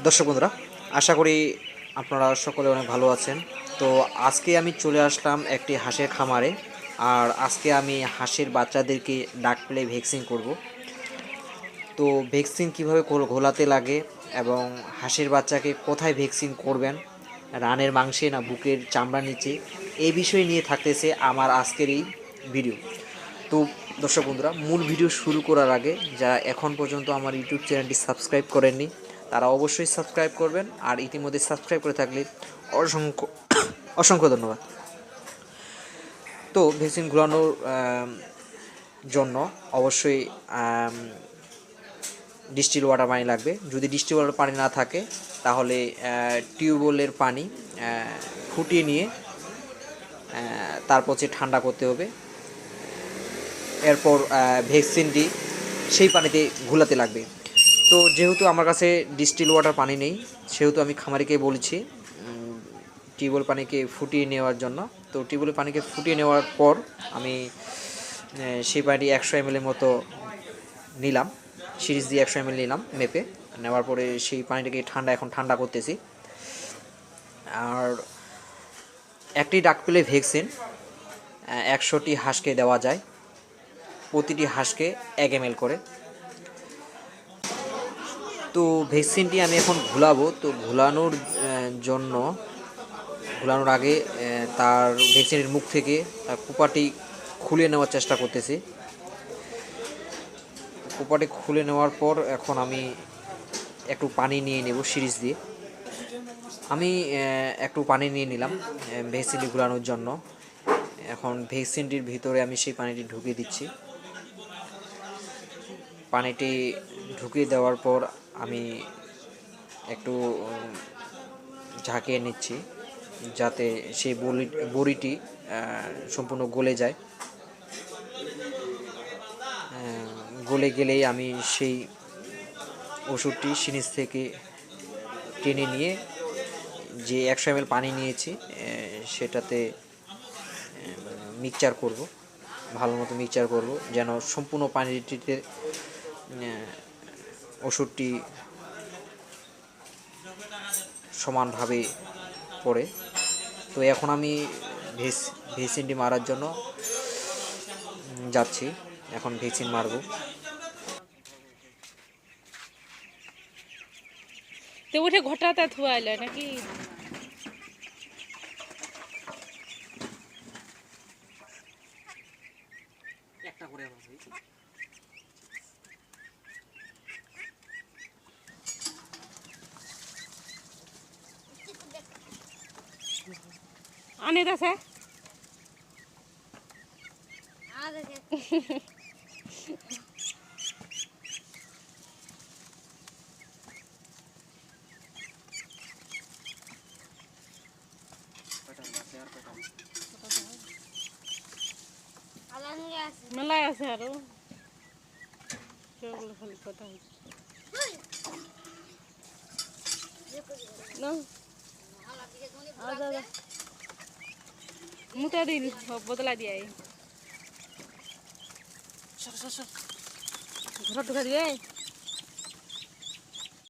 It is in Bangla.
দর্শক বন্ধুরা, আশা করি আপনারা সকলে অনেক ভালো আছেন। তো আজকে আমি চলে আসলাম একটি হাঁসের খামারে। আর আজকে আমি হাঁসের বাচ্চাদেরকে ডাক পেলে ভ্যাকসিন করব। তো ভ্যাকসিন কীভাবে ঘোলাতে লাগে এবং হাঁসের বাচ্চাকে কোথায় ভ্যাকসিন করবেন, রানের মাংসে না বুকের চামড়ার নিচে, এই বিষয় নিয়ে থাকতেছে আমার আজকের এই ভিডিও। তো দর্শক বন্ধুরা, মূল ভিডিও শুরু করার আগে যারা এখন পর্যন্ত আমার ইউটিউব চ্যানেলটি সাবস্ক্রাইব করেননি তারা অবশ্যই সাবস্ক্রাইব করবেন, আর ইতিমধ্যে সাবস্ক্রাইব করে থাকলে অসংখ্য অসংখ্য ধন্যবাদ। তো ভ্যাকসিন ঘোরানোর জন্য অবশ্যই ডিস্টিল ওয়াটার পানি লাগবে। যদি ডিস্টিল ওয়াটার পানি না থাকে তাহলে টিউবওয়েলের পানি ফুটিয়ে নিয়ে তারপর হচ্ছে ঠান্ডা করতে হবে। এরপর ভ্যাকসিনটি সেই পানিতে ঘোলাতে লাগবে। তো যেহেতু আমার কাছে ডিস্টিল ওয়াটার পানি নেই, সেহেতু আমি খামারিকে বলছি টিউবওয়েল পানিকে ফুটিয়ে নেওয়ার জন্য। তো টিউবওয়েল পানিকে ফুটিয়ে নেওয়ার পর আমি সেই পানিটি 100 ml মতো নিলাম, সিরিজ দিয়ে 100 ml নিলাম মেপে। নেওয়ার পরে সেই পানিটাকে এখন ঠান্ডা করতেছি। আর একটি ডাক পেলে ভ্যাকসিন 100টি হাঁসকে দেওয়া যায়, প্রতিটি হাঁসকে 1 ml করে। তো ভ্যাকসিনটি আমি এখন ঘোলাবো। তো ঘোলানোর আগে তার ভ্যাকসিনের মুখ থেকে কুপাটি খুলে নেওয়ার চেষ্টা করতেছি। কুপাটি খুলে নেওয়ার পর এখন আমি একটু পানি নিয়ে নেব সিরিজ দিয়ে। আমি একটু পানি নিয়ে নিলাম ভ্যাকসিনটি ঘোলানোর জন্য। এখন ভ্যাকসিনটির ভিতরে আমি সেই পানিটি ঢুকিয়ে দিচ্ছি। পানিটি ঢুকিয়ে দেওয়ার পর আমি একটু ঝাঁকিয়ে নিচ্ছি যাতে সেই বড়িটি সম্পূর্ণ গলে যায়। গলে গেলেই আমি সেই ওষুধটি সিরিজ থেকে টেনে নিয়ে যে 100 ml পানি নিয়েছি সেটাতে মিক্সচার করব, ভালো মতো মিক্সচার করব যেন সম্পূর্ণ পানিটিতে ওষুধটি সমানভাবে পড়ে। তো এখন আমি ভ্যাকসিনটি মারার জন্য যাচ্ছি। এখন ভ্যাকসিন মারব। তো উঠে ঘটাতে থুয়াইল নাকি? একটা করে আনে দাসে মেলাই আছে আর খালি কথা মুতে দিন বদলা দিয়ে ঘর ঢুকা দিবে।